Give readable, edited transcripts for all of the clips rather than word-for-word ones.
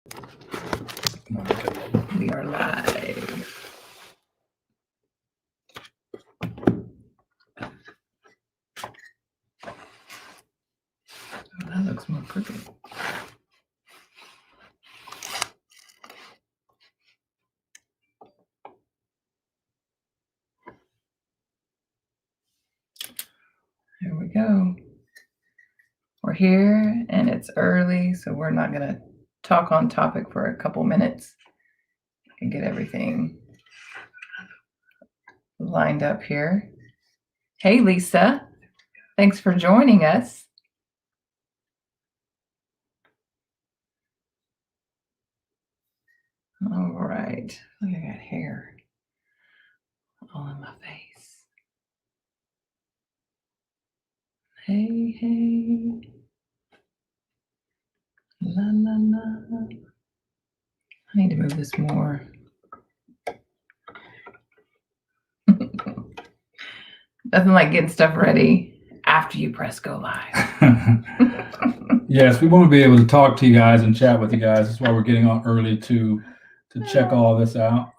We are live. Oh, that looks more crooked. Here we go. We're here and it's early, so we're not going to talk on topic for a couple minutes and get everything lined up here. Hey, Lisa. Thanks for joining us. All right. Look at that hair all in my face. Hey, hey. La, la, la. I need to move this more. Nothing like getting stuff ready after you press go live. Yes, we want to be able to talk to you guys and chat with you guys. That's why we're getting on early to check all this out.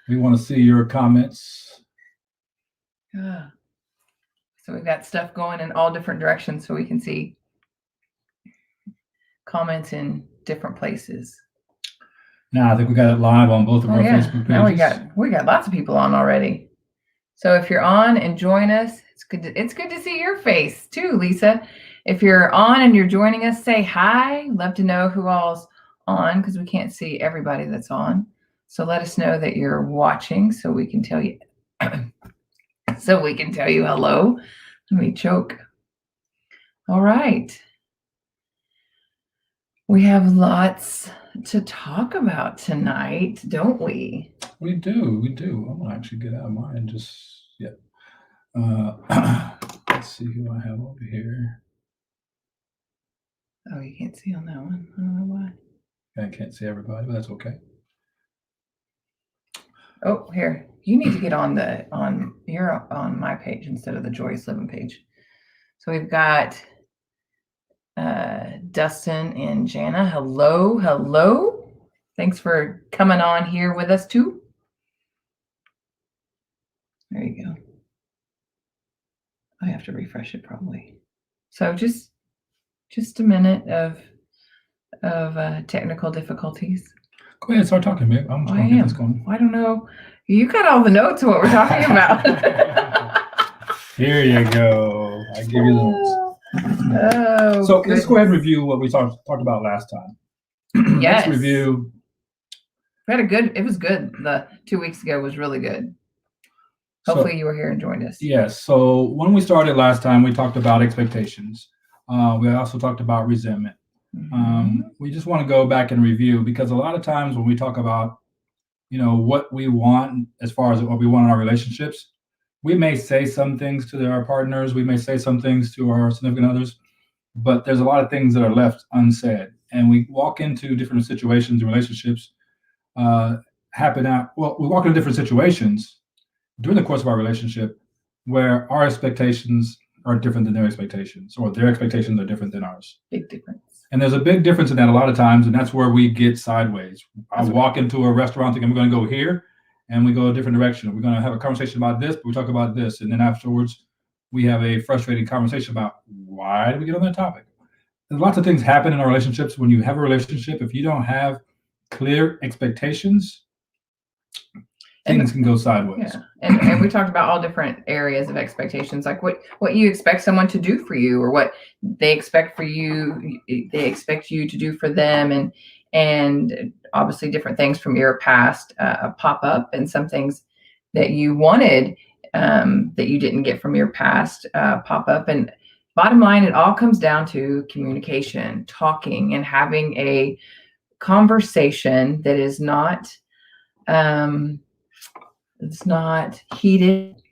We want to see your comments. So we've got stuff going in all different directions so we can see comments in different places. Now I think we got it live on both of our Facebook pages. Now we got lots of people on already. So if you're on and join us, it's good to see your face too, Lisa. If you're on and you're joining us, say hi. Love to know who all's on because we can't see everybody that's on. So let us know that you're watching so we can tell you hello. Let me choke. All right. We have lots to talk about tonight, don't we? We do. I'm gonna actually get out of mine let's see who I have over here. Oh, you can't see on that one. I don't know why. I can't see everybody, but that's okay. Oh, here. You need to get you're on my page instead of the Joyous Living page. So we've got Dustin and Jana. Hello. Thanks for coming on here with us too. There you go. I have to refresh it probably. So just a minute of technical difficulties. Go ahead, start talking, babe. I'm just going to get this going. I don't know. You got all the notes of what we're talking about. Here you go. I give you the notes. So let's go ahead and review what we talked about last time. Yes. Let's review. It was good. The 2 weeks ago was really good. Hopefully you were here and joined us. Yes. So when we started last time, we talked about expectations. We also talked about resentment. We just want to go back and review because a lot of times when we talk about, what we want as far as what we want in our relationships, we may say some things to our partners, we may say some things to our significant others, but there's a lot of things that are left unsaid. And we walk into different situations and relationships we walk into different situations during the course of our relationship where our expectations are different than their expectations, or their expectations are different than ours. Big difference. And there's a big difference in that a lot of times, and that's where we get sideways. I walk into a restaurant thinking we're going to go here, and we go a different direction. We're going to have a conversation about this, but we talk about this. And then afterwards, we have a frustrating conversation about why did we get on that topic? There's lots of things happen in our relationships. When you have a relationship, if you don't have clear expectations, things can go sideways. Yeah. And we talked about all different areas of expectations, like what you expect someone to do for you, or what they expect for you, they expect you to do for them, and obviously different things from your past pop up, and some things that you wanted that you didn't get from your past pop up. And bottom line, it all comes down to communication, talking, and having a conversation that is not it's not heated,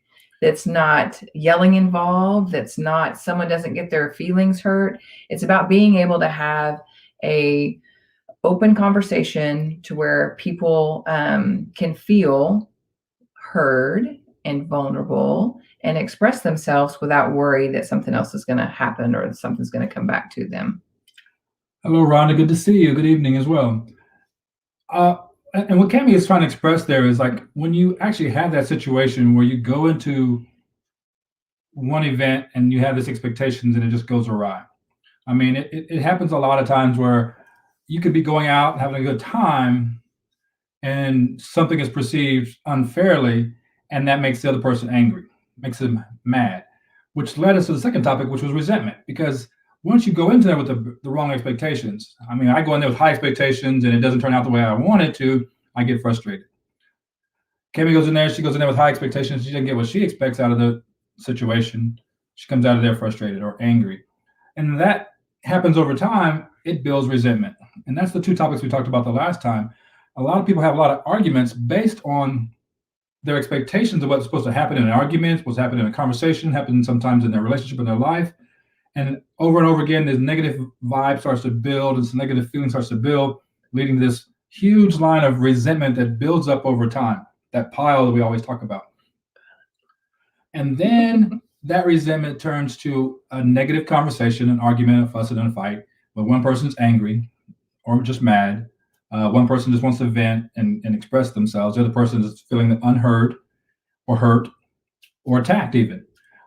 that's not yelling involved, that's not someone doesn't get their feelings hurt. It's about being able to have a open conversation to where people can feel heard and vulnerable and express themselves without worry that something else is going to happen or something's going to come back to them. Hello, Rhonda. Good to see you. Good evening as well. Uh, and what Cami is trying to express there is like when you actually have that situation where you go into one event and you have this expectations and it just goes awry. I mean, it happens a lot of times where you could be going out having a good time and something is perceived unfairly, and that makes the other person angry, makes them mad, which led us to the second topic, which was resentment. Because once you go into there with the wrong expectations, I mean, I go in there with high expectations and it doesn't turn out the way I want it to, I get frustrated. Kemi goes in there, she goes in there with high expectations, she doesn't get what she expects out of the situation. She comes out of there frustrated or angry. And that happens over time, it builds resentment. And that's the two topics we talked about the last time. A lot of people have a lot of arguments based on their expectations of what's supposed to happen in an argument, what's happening in a conversation, happens sometimes in their relationship, in their life. And over again, this negative vibe starts to build, this negative feeling starts to build, leading to this huge line of resentment that builds up over time, that pile that we always talk about. And then that resentment turns to a negative conversation, an argument, a fuss, and a fight, where one person's angry or just mad. One person just wants to vent and express themselves. The other person is feeling unheard or hurt or attacked even.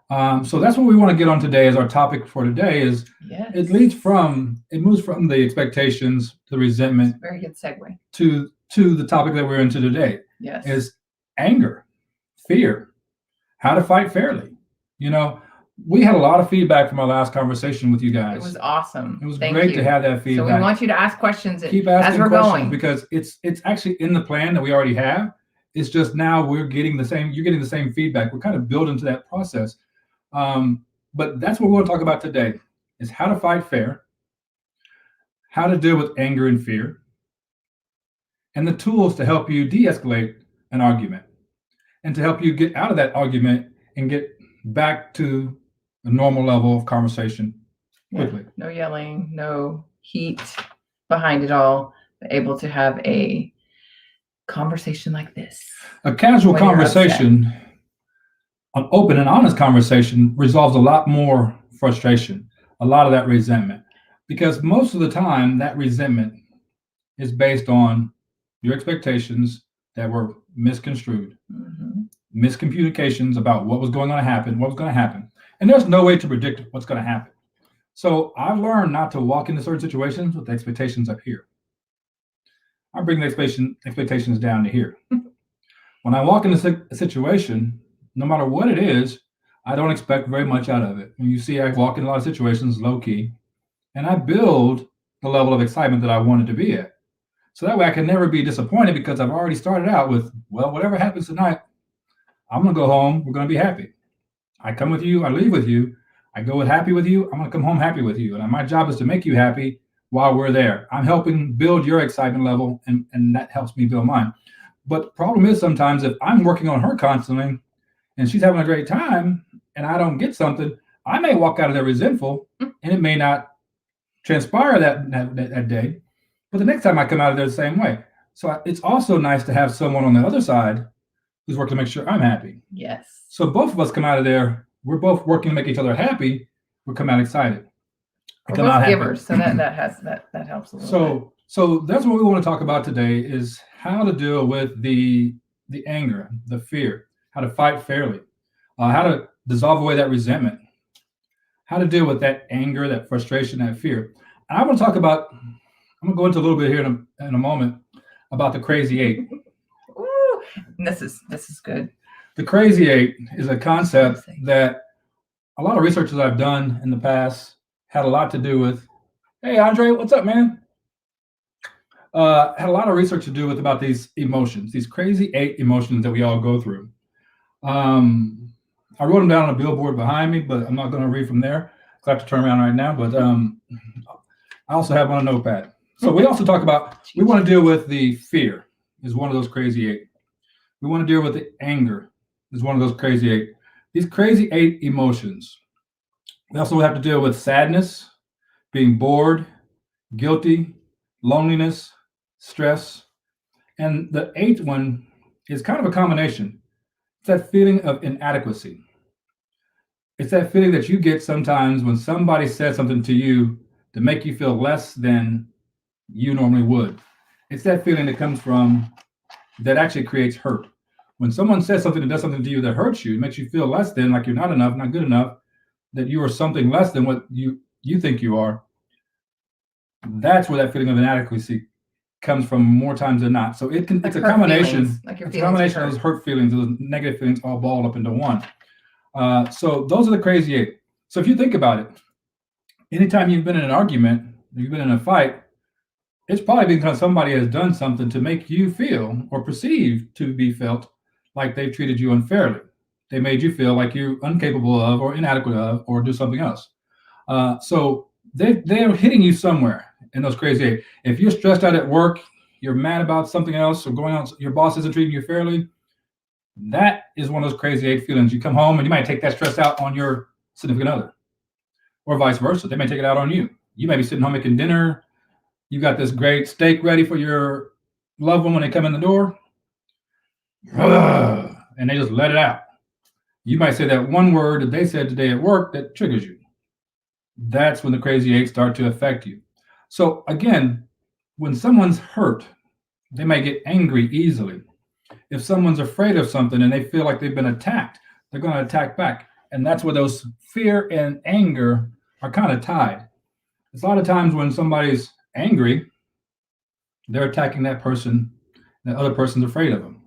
So that's what we want to get on today as our topic for today is Yes. it moves from the expectations to the resentment. Very good segue. To the topic that we're into today. Yes. Is anger, fear, how to fight fairly. You know, we had a lot of feedback from our last conversation with you guys. It was awesome. It was Thank great you. to have that feedback. So we want you to ask questions Keep asking as we're questions going, because it's actually in the plan that we already have. It's just now you're getting the same feedback. We're kind of building to that process. But that's what we want to talk about today is how to fight fair, how to deal with anger and fear, and the tools to help you de-escalate an argument and to help you get out of that argument and get back to a normal level of conversation quickly. Yeah, no yelling, no heat behind it all, able to have a conversation like this. A casual conversation, an open and honest conversation resolves a lot more frustration, a lot of that resentment, because most of the time that resentment is based on your expectations that were misconstrued, miscommunications about what was going to happen, and there's no way to predict what's going to happen. So I've learned not to walk into certain situations with the expectations up here. I bring the expectations down to here. When I walk into a situation, no matter what it is, I don't expect very much out of it. When you see I walk in a lot of situations low key, and I build the level of excitement that I wanted to be at. So that way I can never be disappointed because I've already started out with, well, whatever happens tonight, I'm going to go home. We're going to be happy. I come with you. I leave with you. I go happy with you. I'm going to come home happy with you. And my job is to make you happy while we're there. I'm helping build your excitement level, and that helps me build mine. But the problem is sometimes if I'm working on her constantly and she's having a great time and I don't get something, I may walk out of there resentful and it may not transpire that day. But the next time I come out of there the same way. So it's also nice to have someone on the other side who's working to make sure I'm happy. Yes. So both of us come out of there. We're both working to make each other happy. We come out excited. We're both givers, so that helps a little bit. So that's what we want to talk about today is how to deal with the anger, the fear, how to fight fairly, how to dissolve away that resentment, how to deal with that anger, that frustration, that fear. And I want to talk about. I'm going to go into a little bit here in a moment about the crazy eight. Ooh, this is good. The crazy eight is a concept that a lot of researchers I've done in the past had a lot to do with. Hey, Andre, what's up, man? Had a lot of research to do with about these emotions, these crazy eight emotions that we all go through. I wrote them down on a billboard behind me, but I'm not going to read from there. I have to turn around right now, but I also have on a notepad. So we also talk about, we want to deal with the fear is one of those crazy eight. We want to deal with the anger is one of those crazy eight. These crazy eight emotions. We also have to deal with sadness, being bored, guilty, loneliness, stress. And the eighth one is kind of a combination. It's that feeling of inadequacy. It's that feeling that you get sometimes when somebody says something to you to make you feel less than you normally would. It's that feeling that comes from that actually creates hurt. When someone says something that does something to you that hurts you, it makes you feel less than, like you're not enough, not good enough, that you are something less than what you think you are. That's where that feeling of inadequacy comes from more times than not. So it's a combination, feelings, like your it's a combination of those hurt feelings, those negative feelings, all balled up into one. So those are the crazy 8. So if you think about it, anytime you've been in an argument, you've been in a fight, it's probably because somebody has done something to make you feel or perceive to be felt like they've treated you unfairly. They made you feel like you're incapable of or inadequate of or do something else. So they're hitting you somewhere in those crazy 8. If you're stressed out at work, you're mad about something else or going on, your boss isn't treating you fairly, that is one of those crazy 8 feelings. You come home and you might take that stress out on your significant other, or vice versa. They may take it out on you. You may be sitting home making dinner. You got this great steak ready for your loved one when they come in the door, and they just let it out. You might say that one word that they said today at work that triggers you. That's when the crazy 8 start to affect you. So again, when someone's hurt, they may get angry easily. If someone's afraid of something and they feel like they've been attacked, they're going to attack back. And that's where those fear and anger are kind of tied. It's a lot of times when somebody's angry, they're attacking that person, the other person's afraid of them.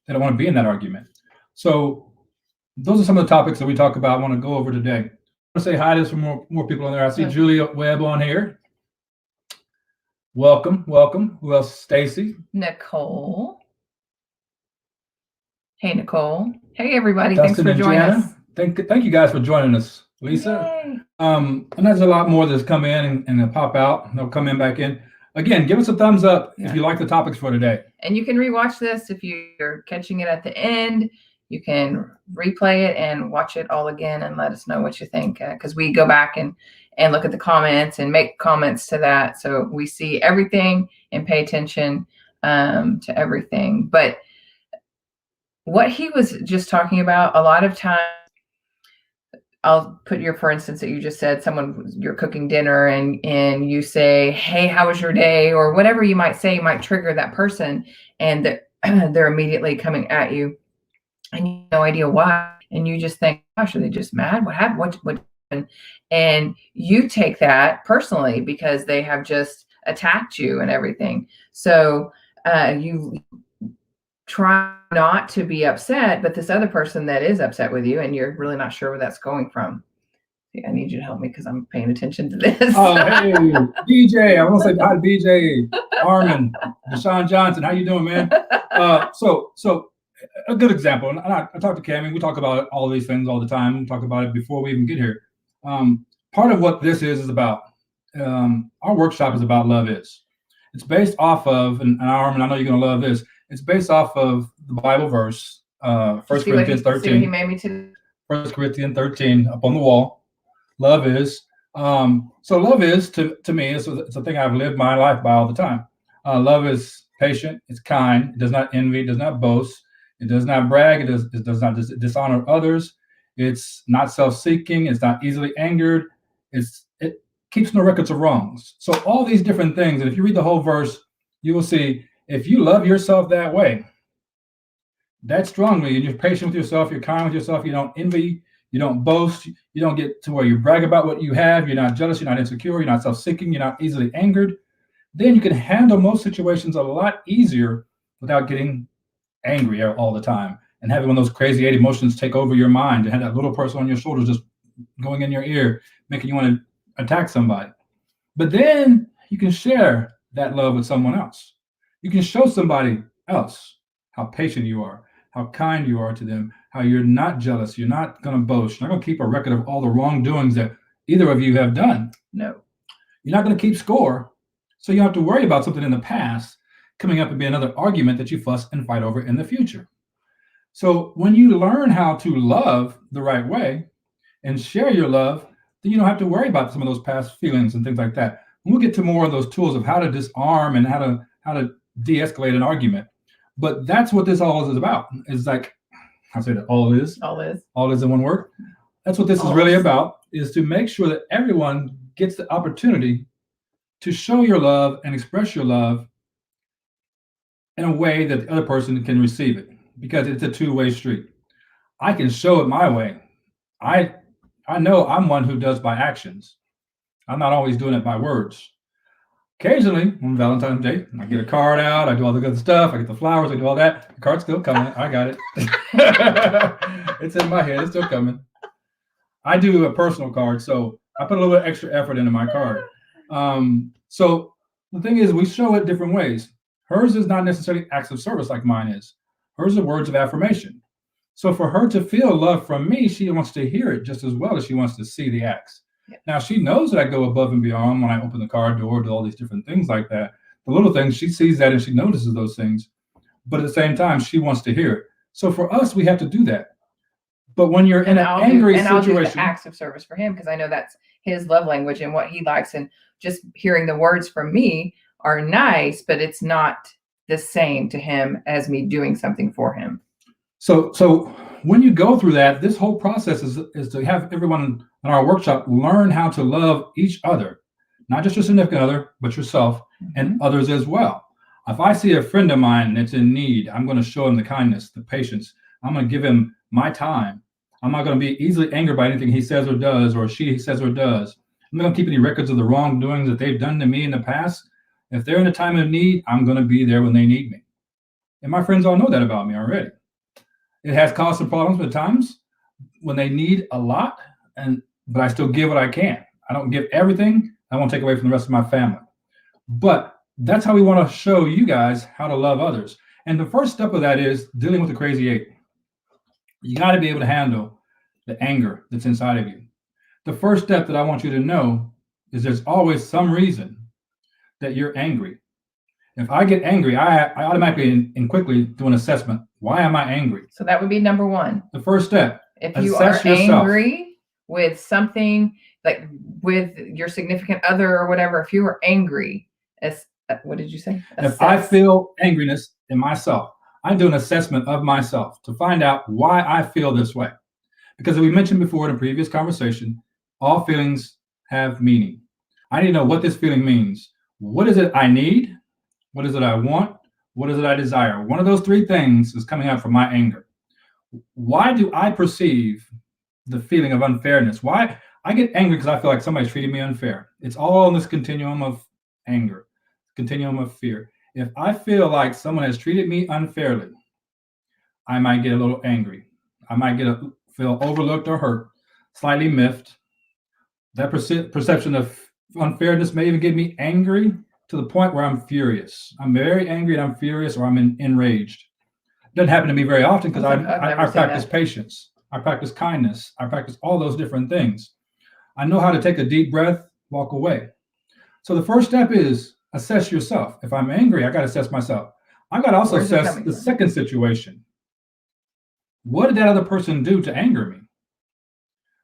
They don't want to be in that argument. So those are some of the topics that we talk about. I want to go over today. I want to say hi to some more people on there. I see Julia Webb on here. Welcome. Who else? Stacy. Nicole. Hey, Nicole. Hey, everybody. Dustin Thanks for joining us. Thank you guys for joining us, Lisa. Yay. And there's a lot more that's come in and they'll pop out. They'll come in back in. Again, give us a thumbs up if you like the topics for today. And you can rewatch this if you're catching it at the end. You can replay it and watch it all again and let us know what you think, because we go back and look at the comments and make comments to that. So we see everything and pay attention to everything. But what he was just talking about, a lot of times, I'll put your, for instance, that you just said, you're cooking dinner and you say, hey, how was your day? Or whatever you might say might trigger that person, and they're immediately coming at you and you have no idea why. And you just think, gosh, are they just mad? What happened? What happened? And you take that personally because they have just attacked you and everything. So you try not to be upset, but this other person that is upset with you and you're really not sure where that's going from. I need you to help me because I'm paying attention to this. Oh, hey, BJ. I want to say hi to BJ, Armin, Deshaun Johnson. How you doing, man? So a good example, and I talk to Cammie. We talk about all of these things all the time. We talk about it before we even get here. Part of what this is about, our workshop is about love is. It's based off of, and Armin, I know you're going to love this, it's based off of the Bible verse, 1 Corinthians 13. See what he made me to. 1 Corinthians 13 up on the wall. Love is. So love is, to me, it's a thing I've lived my life by all the time. Love is patient. It's kind. It does not envy. It does not boast. It does not brag. It does not dishonor others. It's not self-seeking. It's not easily angered. It keeps no records of wrongs. So all these different things, and if you read the whole verse, you will see, if you love yourself that way, that strongly, and you're patient with yourself, you're kind with yourself, you don't envy, you don't boast, you don't get to where you brag about what you have, you're not jealous, you're not insecure, you're not self-seeking, you're not easily angered, then you can handle most situations a lot easier without getting angry all the time and having one of those crazy 8 emotions take over your mind and have that little person on your shoulders just going in your ear, making you want to attack somebody. But then you can share that love with someone else. You can show somebody else how patient you are, how kind you are to them, how you're not jealous, you're not going to boast, you're not going to keep a record of all the wrongdoings that either of you have done. No. You're not going to keep score, so you don't have to worry about something in the past coming up and be another argument that you fuss and fight over in the future. So when you learn how to love the right way and share your love, then you don't have to worry about some of those past feelings and things like that. We'll get to more of those tools of how to disarm and how to de-escalate an argument. But that's what this all is about. It's like, I say that all is in one word. That's what this is really about, is to make sure that everyone gets the opportunity to show your love and express your love in a way that the other person can receive it, because it's a two-way street. I can show it my way. I I know I'm one who does by actions. I'm not always doing it by words. Occasionally, on Valentine's Day, I get a card out, I do all the good stuff, I get the flowers, I do all that. The card's still coming. I got it. It's in my head, it's still coming. I do a personal card, so I put a little bit extra effort into my card. So the thing is, we show it different ways. Hers is not necessarily acts of service like mine is. Hers are words of affirmation. So for her to feel love from me, she wants to hear it just as well as she wants to see the acts. Now, she knows that I go above and beyond when I open the car door, do all these different things like that. The little things, she sees that and she notices those things. But at the same time, she wants to hear it. So for us, we have to do that. But when you're in an angry situation, I'll do the acts of service for him, because I know that's his love language and what he likes. And just hearing the words from me are nice, but it's not the same to him as me doing something for him. So when you go through that, this whole process is to have everyone in our workshop learn how to love each other, not just your significant other, but yourself and others as well. If I see a friend of mine that's in need, I'm going to show him the kindness, the patience. I'm going to give him my time. I'm not going to be easily angered by anything he says or does, or she says or does. I'm not going to keep any records of the wrongdoings that they've done to me in the past. If they're in a time of need, I'm going to be there when they need me. And my friends all know that about me already. It has caused some problems at times when they need a lot, but I still give what I can. I don't give everything. I won't take away from the rest of my family. But that's how we want to show you guys how to love others. And the first step of that is dealing with the crazy eight. You got to be able to handle the anger that's inside of you. The first step that I want you to know is there's always some reason that you're angry. If I get angry, I automatically and quickly do an assessment. Why am I angry? So that would be number one. The first step. If you are angry with something, like with your significant other or whatever, if you are angry, what did you say? If I feel angriness in myself, I do an assessment of myself to find out why I feel this way. Because as we mentioned before in a previous conversation, all feelings have meaning. I need to know what this feeling means. What is it I need? What is it I want? What is it I desire? One of those three things is coming out from my anger. Why do I perceive the feeling of unfairness? Why I get angry? Because I feel like somebody's treating me unfair. It's all in this continuum of anger, continuum of fear. If I feel like someone has treated me unfairly, I might get a little angry. I might feel overlooked or hurt, slightly miffed. That perception of unfairness may even get me angry to the point where I'm furious. I'm very angry and I'm furious, or I'm enraged. It doesn't happen to me very often because I practice patience. I practice kindness. I practice all those different things. I know how to take a deep breath, walk away. So the first step is assess yourself. If I'm angry, I got to assess myself. I got to also assess the second situation. What did that other person do to anger me?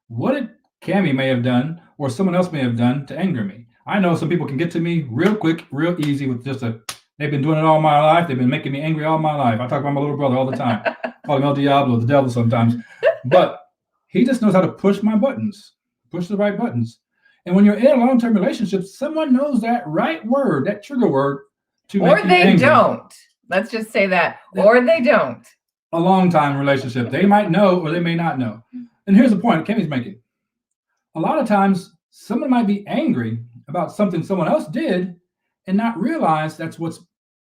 What did Cammie may have done, or someone else may have done to anger me? I know some people can get to me real quick, real easy with just they've been doing it all my life. They've been making me angry all my life. I talk about my little brother all the time. Call him El Diablo, the devil sometimes. But he just knows how to push my buttons, push the right buttons. And when you're in a long-term relationship, someone knows that right word, that trigger word to make you angry. Or they don't. Let's just say that. Or they don't. A long-time relationship. They might know or they may not know. And here's the point Cammie's making. A lot of times, someone might be angry about something someone else did and not realize that was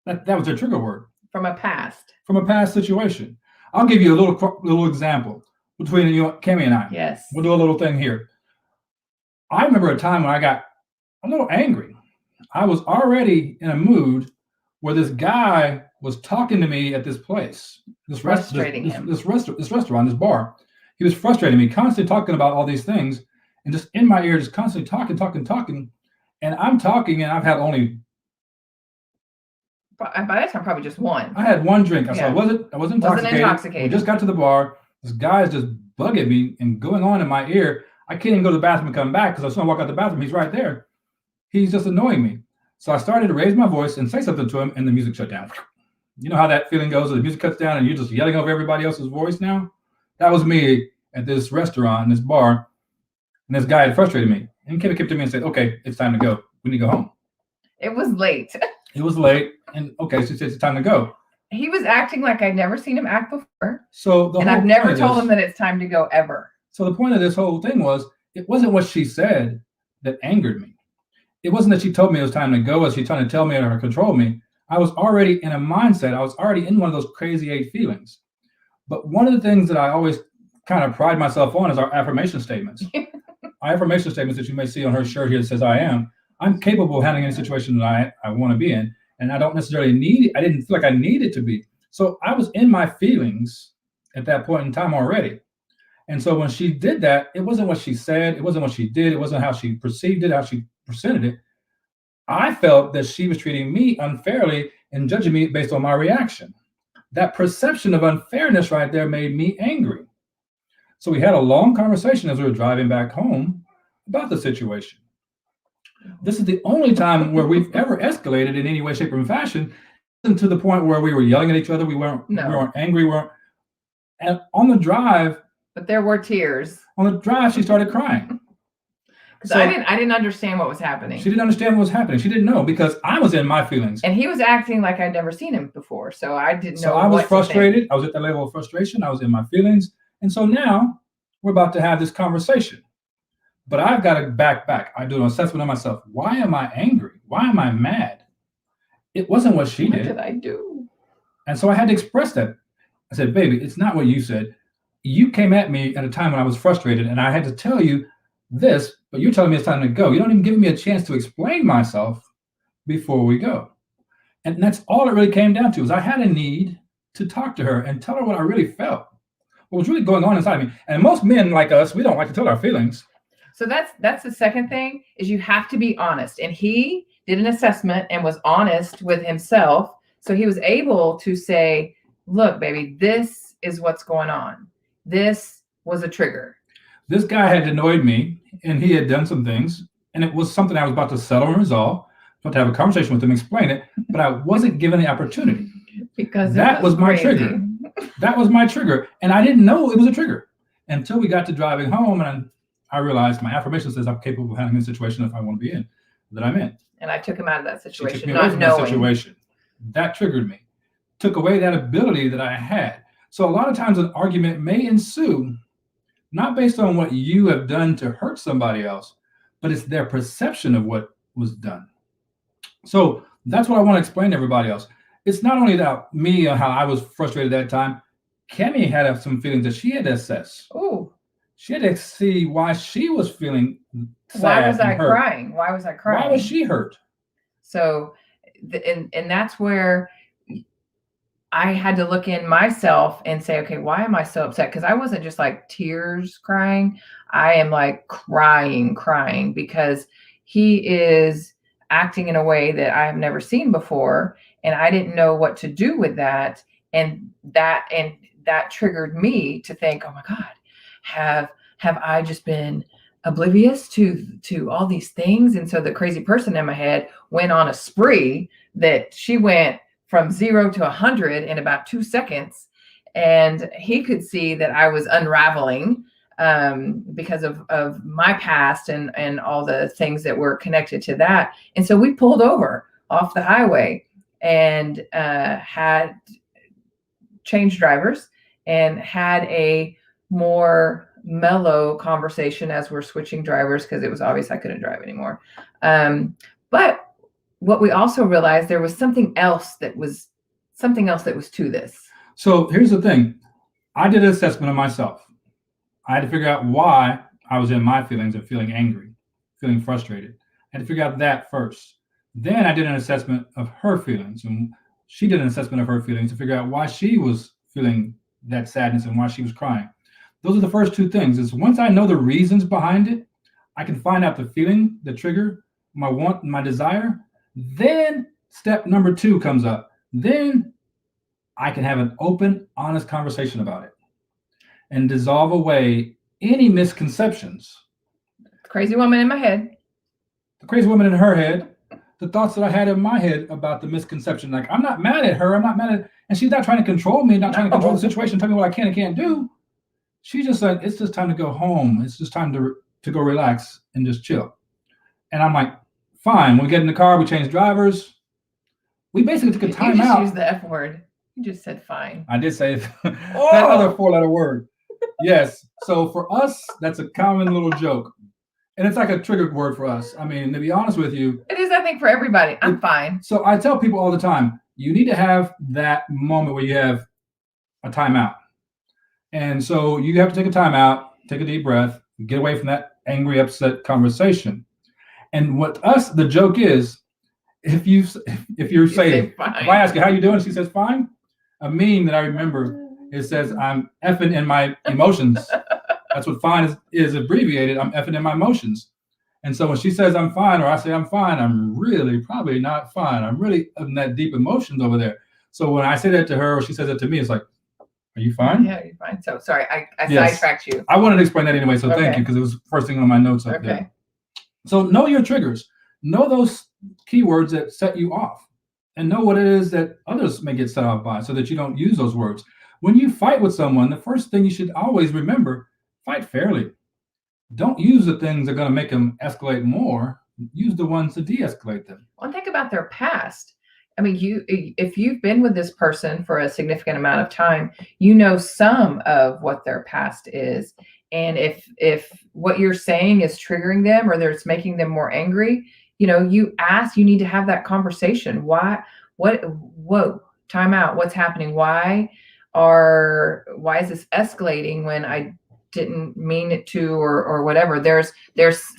their trigger word. From a past situation. I'll give you a little example between Cammie and I. Yes. We'll do a little thing here. I remember a time when I got a little angry. I was already in a mood where this guy was talking to me at this place, this restaurant, this bar. He was frustrating me, constantly talking about all these things, and just in my ear, just constantly talking. And I'm talking, and I've had only. By that time, probably just one. I had one drink. So I wasn't intoxicated. We just got to the bar. This guy's just bugging me and going on in my ear. I can't even go to the bathroom and come back because as soon as I walk out the bathroom, he's right there. He's just annoying me. So I started to raise my voice and say something to him, and the music shut down. You know how that feeling goes? The music cuts down, and you're just yelling over everybody else's voice now? That was me at this restaurant, this bar, and this guy had frustrated me. And Kevin came to me and said, okay, it's time to go. We need to go home. It was late. It was late, and okay, she said it's time to go. He was acting like I'd never seen him act before. So and I've never told him that it's time to go ever. So the point of this whole thing was, it wasn't what she said that angered me. It wasn't that she told me it was time to go, or she trying to tell me or control me. I was already in a mindset. I was already in one of those crazy 8 feelings. But one of the things that I always kind of pride myself on is our affirmation statements. Our affirmation statements that you may see on her shirt here that says, I'm capable of handling any situation that I want to be in. And I don't necessarily I didn't feel like I needed to be. So I was in my feelings at that point in time already. And so when she did that, it wasn't what she said, it wasn't what she did, it wasn't how she perceived it, how she presented it. I felt that she was treating me unfairly and judging me based on my reaction. That perception of unfairness right there made me angry. So we had a long conversation as we were driving back home about the situation. This is the only time where we've ever escalated in any way, shape, or fashion, to the point where we were yelling at each other. We weren't angry. And on the drive, but there were tears. On the drive, she started crying. So I didn't understand what was happening. She didn't understand what was happening. She didn't know, because I was in my feelings. And he was acting like I'd never seen him before. So I didn't know. So I was frustrated. I was at that level of frustration. I was in my feelings. And so now we're about to have this conversation. But I've got to back. I do an assessment of myself. Why am I angry? Why am I mad? It wasn't what she did. What did I do? And so I had to express that. I said, baby, it's not what you said. You came at me at a time when I was frustrated, and I had to tell you this, but you're telling me it's time to go. You don't even give me a chance to explain myself before we go. And that's all it really came down to, is I had a need to talk to her and tell her what I really felt, what was really going on inside me. And most men like us, we don't like to tell our feelings. So that's the second thing, is you have to be honest. And he did an assessment and was honest with himself. So he was able to say, look, baby, this is what's going on. This was a trigger. This guy had annoyed me, and he had done some things, and it was something I was about to settle and resolve, about to have a conversation with him, explain it, but I wasn't given the opportunity. Because that was my trigger. That was my trigger. And I didn't know it was a trigger until we got to driving home, and I realized my affirmation says I'm capable of handling a situation if I want to be in, that I'm in. And I took him out of that situation, she took me away from that situation. That triggered me, took away that ability that I had. So a lot of times an argument may ensue, not based on what you have done to hurt somebody else, but it's their perception of what was done. So that's what I want to explain to everybody else. It's not only about me and how I was frustrated at that time. Kemi had some feelings that she had to assess. Oh. She had to see why she was feeling sad. Why was I crying? Why was I crying? Why was she hurt? So, and that's where I had to look in myself and say, okay, why am I so upset? Because I wasn't just like tears crying. I am like crying because he is acting in a way that I have never seen before. And I didn't know what to do with that. And that triggered me to think, oh my God, have I just been oblivious to all these things? And so the crazy person in my head went on a spree that she went from 0 to 100 in about 2 seconds. And he could see that I was unraveling because of my past and all the things that were connected to that. And so we pulled over off the highway and had changed drivers and had a more mellow conversation as we're switching drivers, because it was obvious I couldn't drive anymore. But what we also realized, there was something else that was to this. So here's the thing. I did an assessment of myself. I had to figure out why I was in my feelings and feeling angry, feeling frustrated. I had to figure out that first. Then I did an assessment of her feelings, and she did an assessment of her feelings to figure out why she was feeling that sadness and why she was crying. Those are the first two things. Is once I know the reasons behind it, I can find out the feeling, the trigger, my want, my desire. Then step number 2 comes up. Then I can have an open, honest conversation about it and dissolve away any misconceptions. The crazy woman in my head. The crazy woman in her head. The thoughts that I had in my head about the misconception. Like, I'm not mad at her. I'm not mad at, and she's not trying to control me, not trying to control the situation, tell me what I can and can't do. She just said, it's just time to go home. It's just time to go relax and just chill. And I'm like, Fine. When we get in the car, we change drivers. We basically took a time You just out. used the F word. You just said fine. I did say that Oh! other 4-letter word. Yes. So for us, that's a common little joke. And it's like a trigger word for us. I mean, to be honest with you, It is, I think, for everybody. I'm fine. so I tell people all the time, you need to have that moment where you have a timeout. And so you have to take a timeout, take a deep breath, get away from that angry, upset conversation. And what the joke is, if you're saying, fine. if I ask you how you doing, she says fine. A meme that I remember, it says I'm effing in my emotions. That's what fine is abbreviated. I'm effing in my emotions. And so when she says I'm fine, or I say I'm fine, I'm really probably not fine. I'm really in that deep emotions over there. So when I say that to her, or she says it to me, it's like, are you fine? Yeah, you're fine. So sorry, I yes. Sidetracked you. I wanted to explain that anyway, so thank you, because it was the first thing on my notes up there. So know your triggers. Know those keywords that set you off, and know what it is that others may get set off by, so that you don't use those words. When you fight with someone, the first thing you should always remember, fight fairly. Don't use the things that are going to make them escalate more. Use the ones to de-escalate them. Well, think about their past. I mean, if you've been with this person for a significant amount of time, you know some of what their past is. And if what you're saying is triggering them, or it's making them more angry, you need to have that conversation. Why? Whoa, time out. What's happening? Why is this escalating when I didn't mean it to, or whatever? There's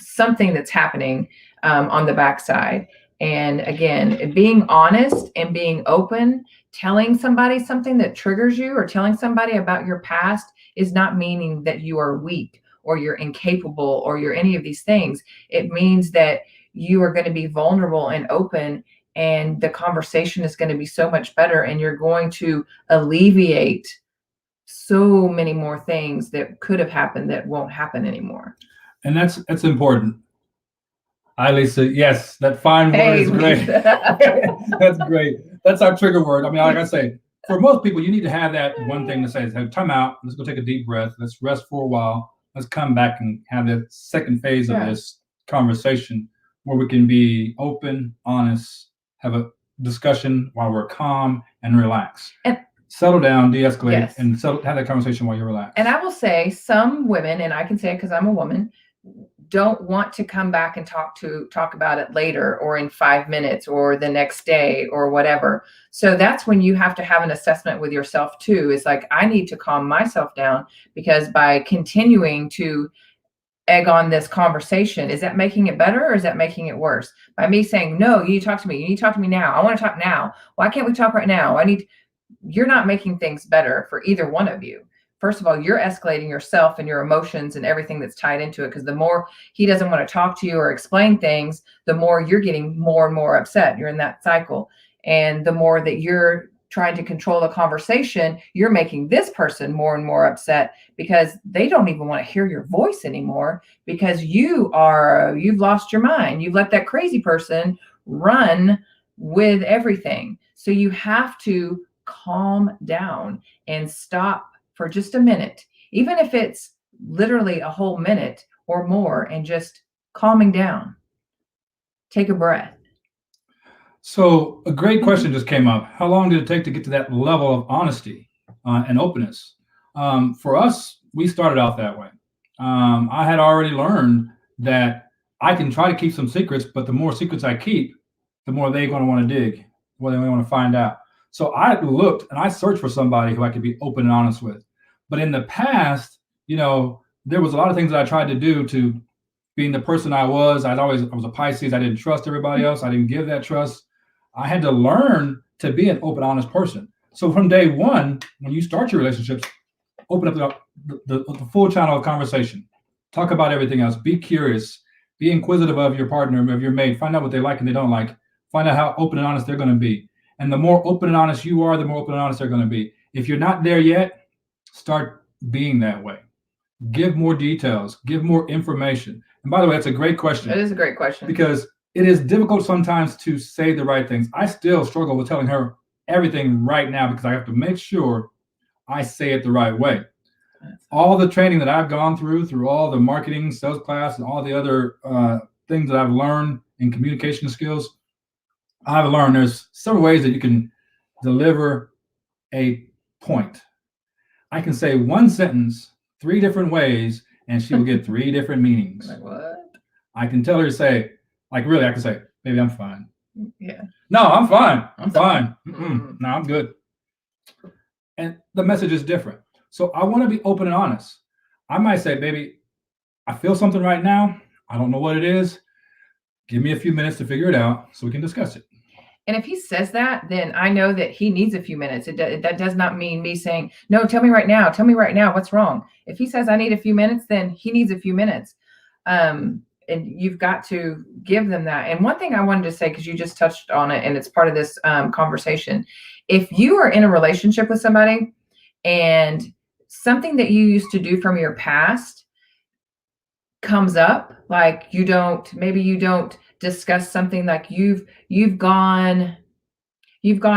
something that's happening on the backside. And again, being honest and being open, telling somebody something that triggers you, or telling somebody about your past, is not meaning that you are weak, or you're incapable, or you're any of these things. It means that you are going to be vulnerable and open, and the conversation is going to be so much better, and you're going to alleviate so many more things that could have happened that won't happen anymore. And that's important. Hi, Lisa. Yes, that fine word is great. That's great. That's our trigger word. I mean, like I say, for most people, you need to have that one thing to say. Is, time out. Let's go take a deep breath. Let's rest for a while. Let's come back and have that second phase of this conversation, where we can be open, honest, have a discussion while we're calm and relax. And settle down, de-escalate, and have that conversation while you're relaxed. And I will say, some women, and I can say it because I'm a woman, don't want to come back and talk about it later, or in 5 minutes, or the next day, or whatever. So that's when you have to have an assessment with yourself too. It's like, I need to calm myself down, because by continuing to egg on this conversation, is that making it better, or is that making it worse? By me saying, no, you need to talk to me. You need to talk to me now. I want to talk now. Why can't we talk right now? You're not making things better for either one of you. First of all, you're escalating yourself and your emotions and everything that's tied into it, because the more he doesn't want to talk to you or explain things, the more you're getting more and more upset. You're in that cycle. And the more that you're trying to control the conversation, you're making this person more and more upset, because they don't even want to hear your voice anymore, because you've lost your mind. You've let that crazy person run with everything. So you have to calm down and stop for just a minute, even if it's literally a whole minute or more, and just calming down. Take a breath. So a great question just came up. How long did it take to get to that level of honesty and openness? For us, we started out that way. I had already learned that I can try to keep some secrets, but the more secrets I keep, the more they're going to want to dig, the more they want to find out. So I looked and I searched for somebody who I could be open and honest with. But in the past, there was a lot of things that I tried to do to being the person I was. I was a Pisces. I didn't trust everybody else. I didn't give that trust. I had to learn to be an open, honest person. So from day one, when you start your relationships, open up the full channel of conversation. Talk about everything else. Be curious. Be inquisitive of your partner, of your mate. Find out what they like and they don't like. Find out how open and honest they're going to be. And the more open and honest you are, the more open and honest they're going to be. If you're not there yet, start being that way. Give more details. Give more information. And by the way, that's a great question. It is a great question. Because it is difficult sometimes to say the right things. I still struggle with telling her everything right now, because I have to make sure I say it the right way. All the training that I've gone through all the marketing, sales class, and all the other things that I've learned and communication skills, I've learned there's several ways that you can deliver a point. I can say one sentence 3 different ways, and she will get 3 different meanings. Like, what? I can tell her to say, like, really, I can say, "Baby, I'm fine." Yeah. "No, I'm fine. I'm fine. Mm-mm. No, I'm good." And the message is different. So I want to be open and honest. I might say, "Baby, I feel something right now. I don't know what it is. Give me a few minutes to figure it out so we can discuss it." And if he says that, then I know that he needs a few minutes. That does not mean me saying, no, tell me right now. Tell me right now what's wrong. If he says I need a few minutes, then he needs a few minutes. And you've got to give them that. And one thing I wanted to say, because you just touched on it and it's part of this conversation. If you are in a relationship with somebody and something that you used to do from your past comes up, like maybe you don't discuss something, like you've gone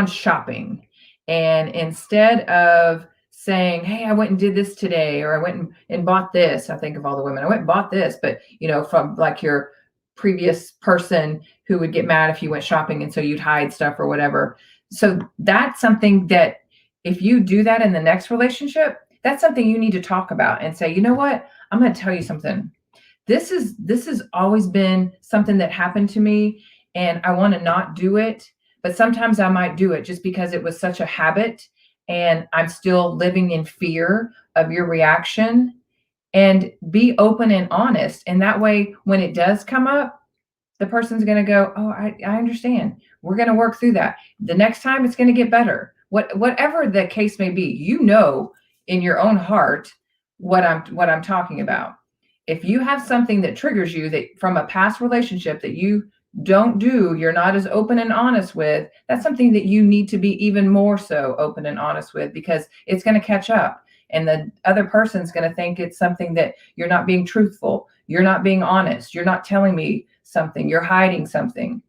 shopping, and instead of saying, hey, I went and did this today, or I went and bought this, I think of all the women, I went and bought this, but from like your previous person who would get mad if you went shopping, and so you'd hide stuff or whatever. So that's something that if you do that in the next relationship, that's something you need to talk about and say, you know what, I'm going to tell you something. This has always been something that happened to me, and I want to not do it, but sometimes I might do it just because it was such a habit and I'm still living in fear of your reaction. And be open and honest. And that way, when it does come up, the person's going to go, oh, I understand. We're going to work through that. The next time it's going to get better. Whatever the case may be, in your own heart what I'm talking about. If you have something that triggers you that from a past relationship that you don't do, you're not as open and honest with, that's something that you need to be even more so open and honest with, because it's going to catch up. And the other person's going to think it's something that you're not being truthful. You're not being honest. You're not telling me something. You're hiding something.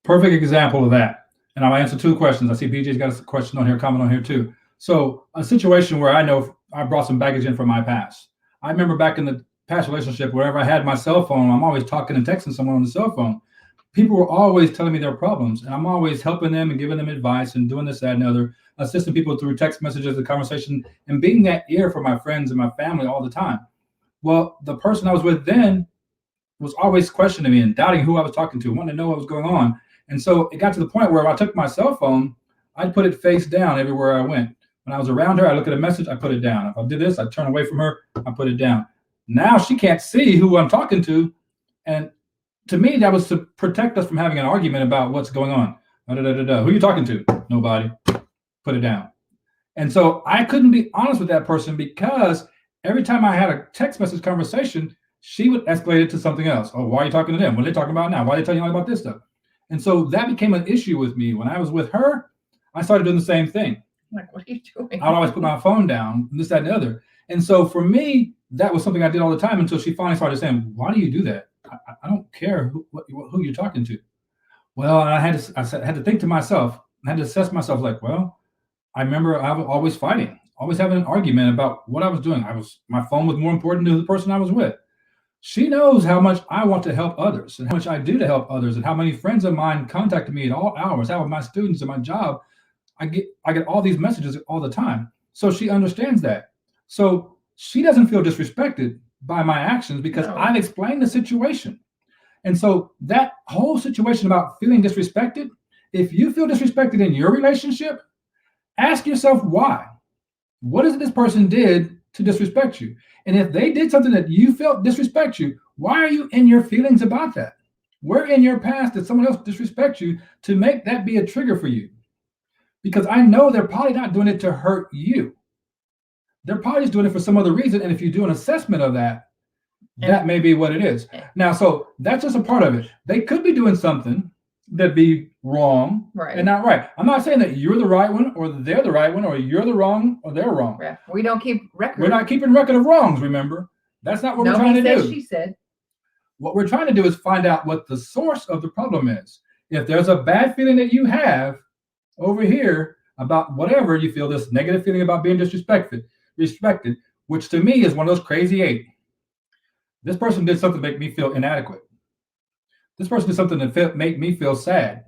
Perfect example of that. And I'll answer 2 questions. I see BJ's got a question on here, comment on here too. So a situation where I know I brought some baggage in from my past. I remember back in the past relationship, wherever I had my cell phone, I'm always talking and texting someone on the cell phone. People were always telling me their problems, and I'm always helping them and giving them advice and doing this, that, and the other, assisting people through text messages, the conversation, and being that ear for my friends and my family all the time. Well, the person I was with then was always questioning me and doubting who I was talking to, wanting to know what was going on. And so it got to the point where I took my cell phone, I'd put it face down everywhere I went. When I was around her, I look at a message, I put it down. If I did this, I turn away from her, I put it down. Now she can't see who I'm talking to. And to me, that was to protect us from having an argument about what's going on. Who are you talking to? Nobody. Put it down. And so I couldn't be honest with that person, because every time I had a text message conversation, she would escalate it to something else. Oh, why are you talking to them? What are they talking about now? Why are they telling you all about this stuff? And so that became an issue with me. When I was with her, I started doing the same thing. Like, what are you doing? I would always put my phone down, this, that, and the other. And so for me, that was something I did all the time, until she finally started saying, why do you do that? I don't care who you're talking to. Well, I had to think to myself, I had to assess myself, like, well, I remember I was always fighting, always having an argument about what I was doing. My phone was more important to the person I was with. She knows how much I want to help others and how much I do to help others, and how many friends of mine contact me at all hours, how my students and my job, I get all these messages all the time. So she understands that. So she doesn't feel disrespected by my actions, because No. I've explained the situation. And so that whole situation about feeling disrespected, if you feel disrespected in your relationship, ask yourself why. What is it this person did to disrespect you? And if they did something that you felt disrespect you, why are you in your feelings about that? Where in your past did someone else disrespect you to make that be a trigger for you? Because I know they're probably not doing it to hurt you. They're probably just doing it for some other reason. And if you do an assessment of that, that may be what it is. Now, so that's just a part of it. They could be doing something that'd be wrong, right, and not right. I'm not saying that you're the right one, or they're the right one, or you're the wrong, or they're wrong. Yeah. We don't keep record. We're not keeping record of wrongs, remember? That's not what we're trying to do. She said. What we're trying to do is find out what the source of the problem is. If there's a bad feeling that you have over here about whatever, you feel this negative feeling about being respected, which to me is one of those crazy 8. This person did something to make me feel inadequate. This person did something that make me feel sad.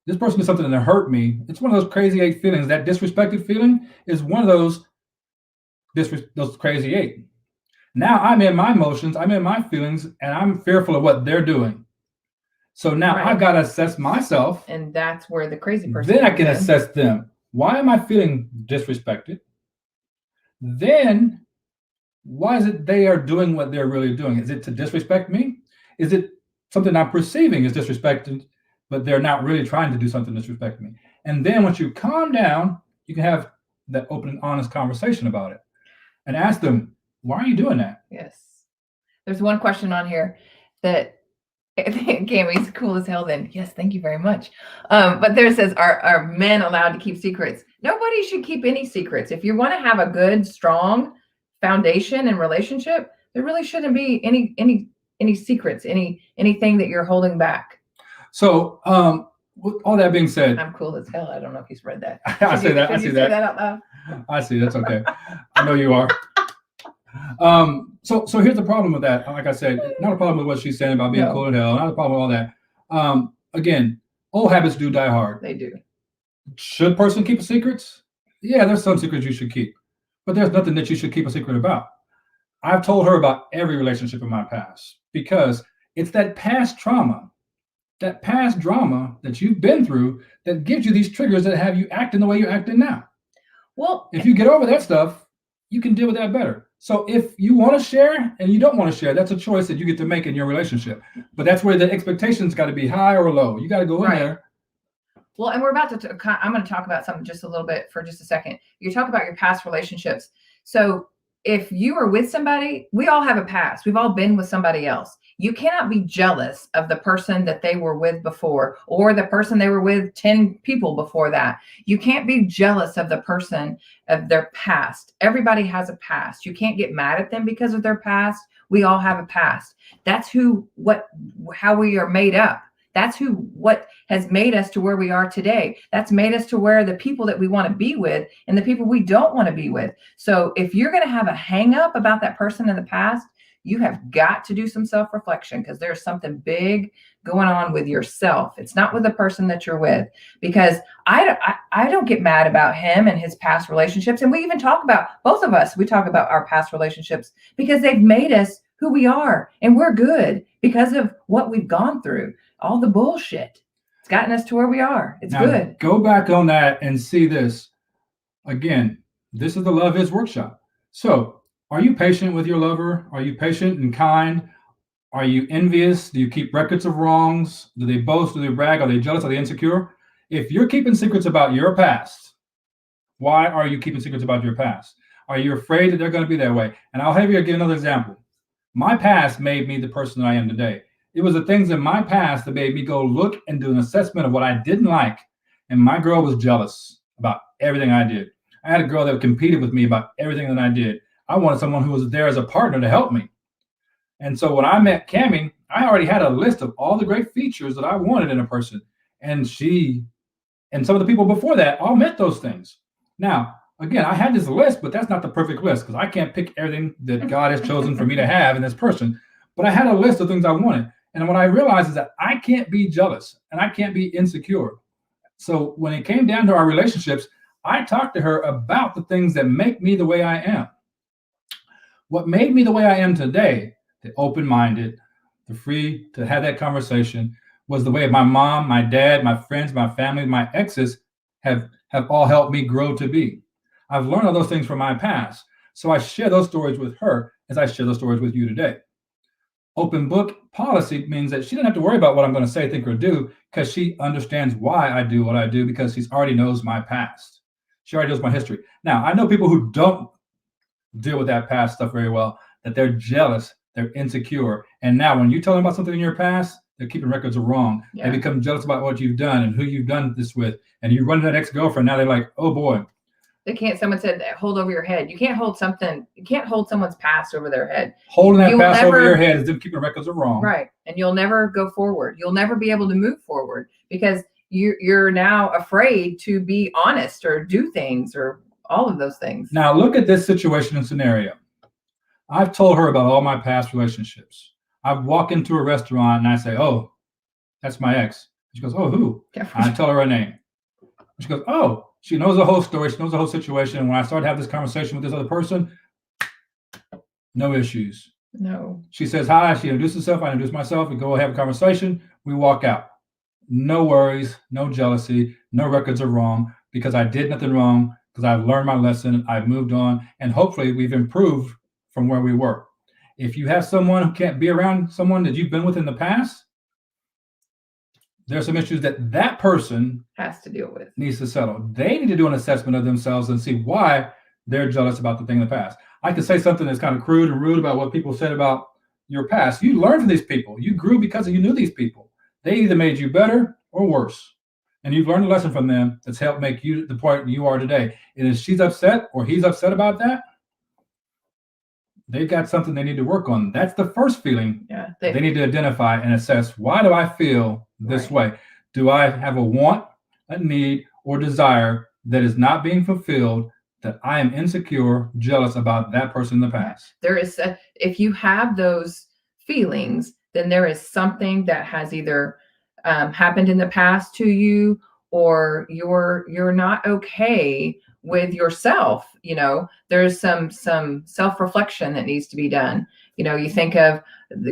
This person did something that hurt me. It's one of those crazy eight feelings. That disrespected feeling is one of those crazy eight. Now I'm in my emotions, I'm in my feelings, and I'm fearful of what they're doing. So now I've got to assess myself. And that's where the crazy person Then I can assess them. Why am I feeling disrespected? Then why is it they are doing what they're really doing? Is it to disrespect me? Is it something I'm perceiving as disrespected, but they're not really trying to do something to disrespect me? And then once you calm down, you can have that open and honest conversation about it and ask them, why are you doing that? Yes. There's one question on here that Cammy's cool as hell then. Yes, thank you very much. But there says, are men allowed to keep secrets? Nobody should keep any secrets. If you want to have a good, strong foundation and relationship, there really shouldn't be any secrets, anything that you're holding back. So with all that being said, I'm cool as hell. I don't know if he's read that. I see that. I see that out loud? I see. That's okay. I know you are. So here's the problem with that. Like I said, not a problem with what she's saying about being cool as hell. Not a problem with all that. Again, old habits do die hard. They do. Should person keep secrets? Yeah, there's some secrets you should keep, but there's nothing that you should keep a secret about. I've told her about every relationship in my past because it's that past trauma, that past drama that you've been through that gives you these triggers that have you acting the way you're acting now. Well, if you get over that stuff, you can deal with that better. So if you want to share and you don't want to share, that's a choice that you get to make in your relationship. But that's where the expectations got to be high or low. You got to go in there. Well, and we're about to, I'm going to talk about something just a little bit for just a second. You talk about your past relationships. So if you are with somebody, we all have a past. We've all been with somebody else. You cannot be jealous of the person that they were with before or the person they were with 10 people before that. You can't be jealous of the person of their past. Everybody has a past. You can't get mad at them because of their past. We all have a past. That's how we are made up. That's what has made us to where we are today. That's made us to where the people that we want to be with and the people we don't want to be with. So if you're going to have a hang up about that person in the past, you have got to do some self-reflection because there's something big going on with yourself. It's not with the person that you're with, because I don't get mad about him and his past relationships. And we even talk about, both of us, we talk about our past relationships because they've made us who we are, and we're good because of what we've gone through. All the bullshit. It's gotten us to where we are. It's now, good. Go back on that and see this. Again, this is the Love Is workshop. So are you patient with your lover? Are you patient and kind? Are you envious? Do you keep records of wrongs? Do they boast? Do they brag? Are they jealous? Are they insecure? If you're keeping secrets about your past, why are you keeping secrets about your past? Are you afraid that they're going to be that way? And I'll have you give another example. My past made me the person that I am today. It was the things in my past that made me go look and do an assessment of what I didn't like. And my girl was jealous about everything I did. I had a girl that competed with me about everything that I did. I wanted someone who was there as a partner to help me. And so when I met Cammie, I already had a list of all the great features that I wanted in a person. And she and some of the people before that all met those things. Now, again, I had this list, but that's not the perfect list because I can't pick everything that God has chosen for me to have in this person. But I had a list of things I wanted. And what I realized is that I can't be jealous and I can't be insecure. So when it came down to our relationships, I talked to her about the things that make me the way I am. What made me the way I am today, the open-minded, the free to have that conversation, was the way my mom, my dad, my friends, my family, my exes have all helped me grow to be. I've learned all those things from my past. So I share those stories with her as I share those stories with you today. Open book policy means that she doesn't have to worry about what I'm going to say, think, or do because she understands why I do what I do because she already knows my past. She already knows my history. Now, I know people who don't deal with that past stuff very well, that they're jealous, they're insecure. And now when you tell them about something in your past, they're keeping records of wrong. Yeah. They become jealous about what you've done and who you've done this with. And you run to that ex-girlfriend, now they're like, oh boy. Someone said hold over your head. You can't hold someone's past over their head. Holding that past over your head is them keeping records of wrong. Right. And you'll never go forward. You'll never be able to move forward because you're now afraid to be honest or do things or all of those things. Now look at this situation and scenario. I've told her about all my past relationships. I've walked into a restaurant and I say, oh, That's my ex. She goes, oh, who? Yeah. I tell her name. She goes, oh, she knows the whole story. She knows the whole situation. And when I started to have this conversation with this other person, no issues. No. She says hi. She introduces herself. I introduce myself. We go have a conversation. We walk out. No worries, no jealousy, no records are wrong because I did nothing wrong, because I've learned my lesson. I've moved on. And hopefully we've improved from where we were. If you have someone who can't be around someone that you've been with in the past, there's some issues that that person has to deal with, needs to settle. They need to do an assessment of themselves and see why they're jealous about the thing in the past. I could say something that's kind of crude and rude about what people said about your past. You learned from these people. You grew because you knew these people. They either made you better or worse. And you've learned a lesson from them that's helped make you the point you are today. And if she's upset or he's upset about that, they've got something they need to work on. That's the first feeling. Yeah, they need to identify and assess, why do I feel this way? Do I have a want, a need, or desire that is not being fulfilled, that I am insecure, jealous about that person in the past? There is if you have those feelings, then there is something that has either happened in the past to you, or you're not okay with yourself. There's some self-reflection that needs to be done. You think of,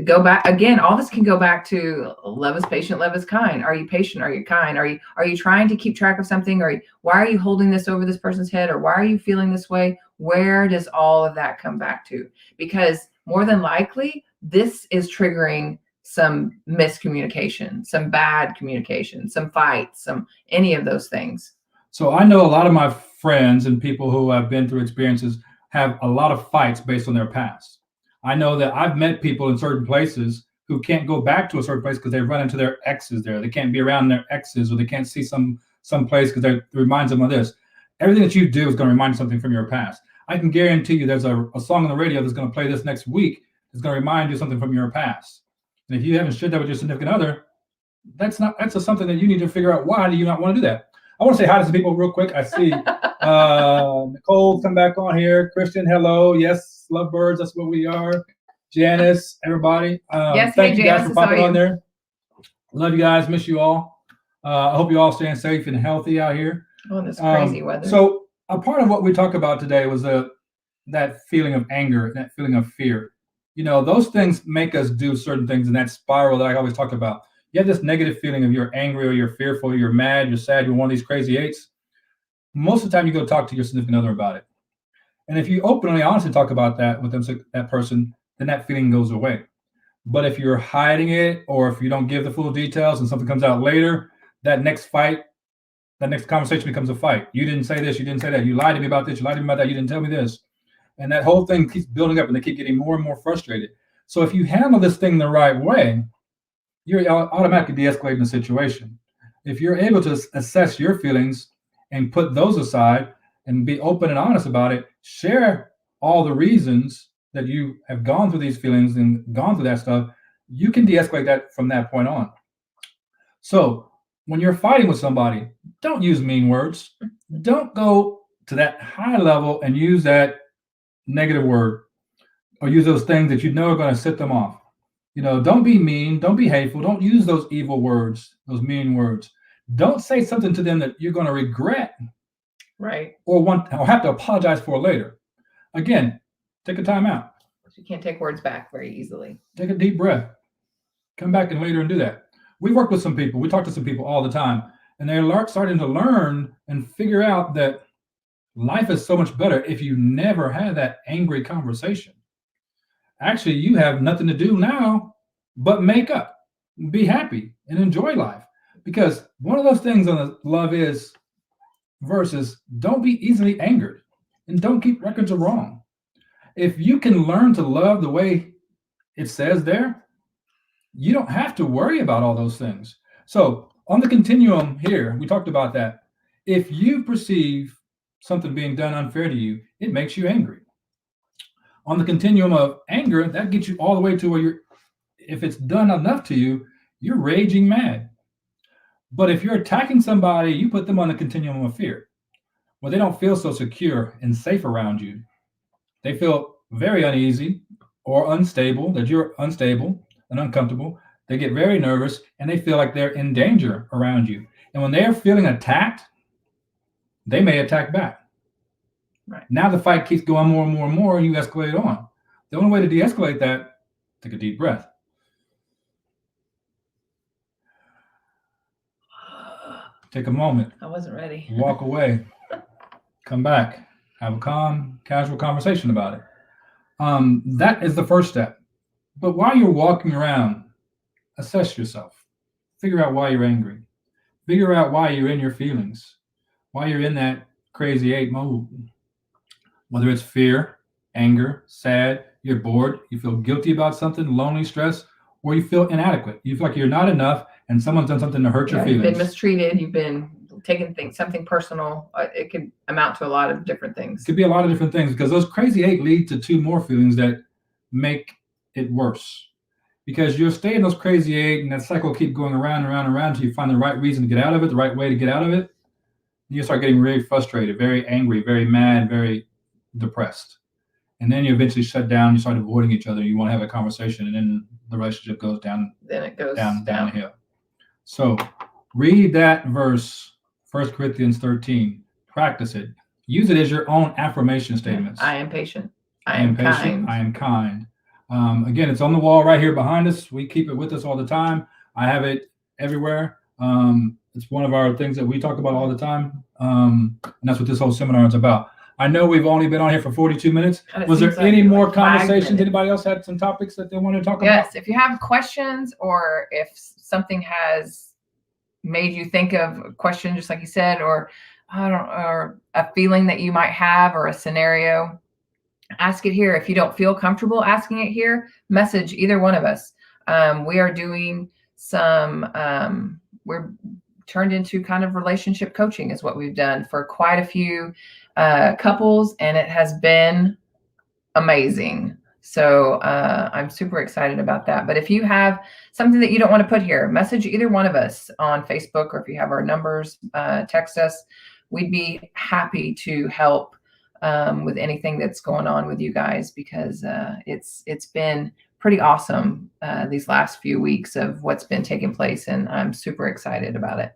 go back again, all this can go back to love is patient, love is kind. Are you patient? Are you kind? Are you trying to keep track of something? Or why are you holding this over this person's head? Or why are you feeling this way? Where does all of that come back to? Because more than likely, this is triggering some miscommunication, some bad communication, some fights, any of those things. So I know a lot of my friends and people who have been through experiences have a lot of fights based on their past. I know that I've met people in certain places who can't go back to a certain place because they run into their exes there. They can't be around their exes, or they can't see some place because it reminds them of this. Everything that you do is going to remind you something from your past. I can guarantee you there's a song on the radio that's going to play this next week that's going to remind you something from your past. And if you haven't shared that with your significant other, that's just something that you need to figure out. Why do you not want to do that? I want to say hi to some people real quick. I see Nicole come back on here. Christian, hello. Yes, lovebirds, that's what we are. Janice, everybody. Yes, thank you guys Janice, for popping on there. Love you guys. Miss you all. I hope you all staying safe and healthy out here. Oh, this crazy weather. So a part of what we talked about today was that feeling of anger, that feeling of fear. Those things make us do certain things in that spiral that I always talk about. You have this negative feeling of you're angry, or you're fearful, you're mad, you're sad, you're one of these crazy eights. Most of the time you go talk to your significant other about it. And if you openly, honestly talk about that with them, that person, then that feeling goes away. But if you're hiding it, or if you don't give the full details and something comes out later, that next conversation becomes a fight. You didn't say this, you didn't say that. You lied to me about this, you lied to me about that, you didn't tell me this. And that whole thing keeps building up, and they keep getting more and more frustrated. So if you handle this thing the right way, you're automatically de-escalating the situation. If you're able to assess your feelings and put those aside and be open and honest about it, share all the reasons that you have gone through these feelings and gone through that stuff, you can de-escalate that from that point on. So when you're fighting with somebody, don't use mean words. Don't go to that high level and use that negative word, or use those things that you know are going to set them off. Don't be mean, don't be hateful, don't use those evil words, those mean words. Don't say something to them that you're going to regret, right? Or have to apologize for later. Again, take a time out. You can't take words back very easily. Take a deep breath. Come back and later and do that. We work with some people. We talk to some people all the time, and they're starting to learn and figure out that life is so much better if you never have that angry conversation. Actually, you have nothing to do now but make up, be happy, and enjoy life. Because one of those things on the love is versus don't be easily angered, and don't keep records of wrong. If you can learn to love the way it says there, you don't have to worry about all those things. So on the continuum here, we talked about that. If you perceive something being done unfair to you, it makes you angry. On the continuum of anger, that gets you all the way to where if it's done enough to you, you're raging mad. But if you're attacking somebody, you put them on the continuum of fear, where they don't feel so secure and safe around you. They feel very uneasy or unstable, that you're unstable and uncomfortable. They get very nervous and they feel like they're in danger around you. And when they're feeling attacked, they may attack back. Right. Now the fight keeps going more and more and more, and you escalate on. The only way to de-escalate that, take a deep breath. Take a moment. I wasn't ready. Walk away. Come back. Have a calm, casual conversation about it. That is the first step. But while you're walking around, assess yourself. Figure out why you're angry. Figure out why you're in your feelings. Why you're in that crazy 8 mode. Whether it's fear, anger, sad, you're bored, you feel guilty about something, lonely, stress, or you feel inadequate. You feel like you're not enough and someone's done something to hurt your feelings. You've been mistreated. You've been taking something personal. It could amount to a lot of different things. It could be a lot of different things because those crazy 8 lead to 2 more feelings that make it worse. Because you'll stay in those crazy 8 and that cycle will keep going around and around and around until you find the right reason to get out of it, the right way to get out of it. You start getting really frustrated, very angry, very mad, very depressed. And then you eventually shut down, you start avoiding each other, you want to have a conversation, and then the relationship goes down. Then it goes down the hill. So read that verse, 1 Corinthians 13. Practice it. Use it as your own affirmation statements. I am patient. I am patient. Kind. I am kind. Again, it's on the wall right here behind us. We keep it with us all the time. I have it everywhere. It's one of our things that we talk about all the time. And that's what this whole seminar is about. I know we've only been on here for 42 minutes. Was there any more conversations? Anybody else had some topics that they want to talk about? Yes. If you have questions or if something has made you think of a question, just like you said, or a feeling that you might have or a scenario, ask it here. If you don't feel comfortable asking it here, message either one of us. We are doing some, we're turned into kind of relationship coaching is what we've done for quite a few couples, and it has been amazing. So I'm super excited about that. But if you have something that you don't want to put here, message either one of us on Facebook, or if you have our numbers, text us. We'd be happy to help with anything that's going on with you guys, because it's been pretty awesome these last few weeks of what's been taking place, and I'm super excited about it.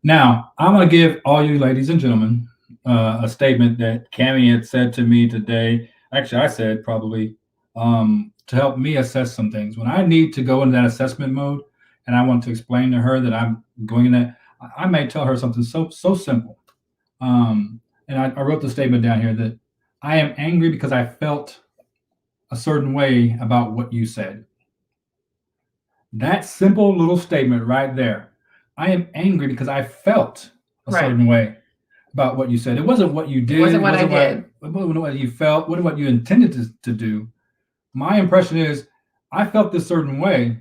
Now, I'm going to give all you ladies and gentlemen a statement that Cammie had said to me today. Actually, I said probably to help me assess some things. When I need to go into that assessment mode and I want to explain to her that I'm going in that, I may tell her something so simple. And I wrote the statement down here that I am angry because I felt a certain way about what you said. That simple little statement right there. I am angry because I felt a certain way about what you said. It wasn't what you did. It wasn't what I did. It wasn't what you felt. What what you intended to do. My impression is I felt this certain way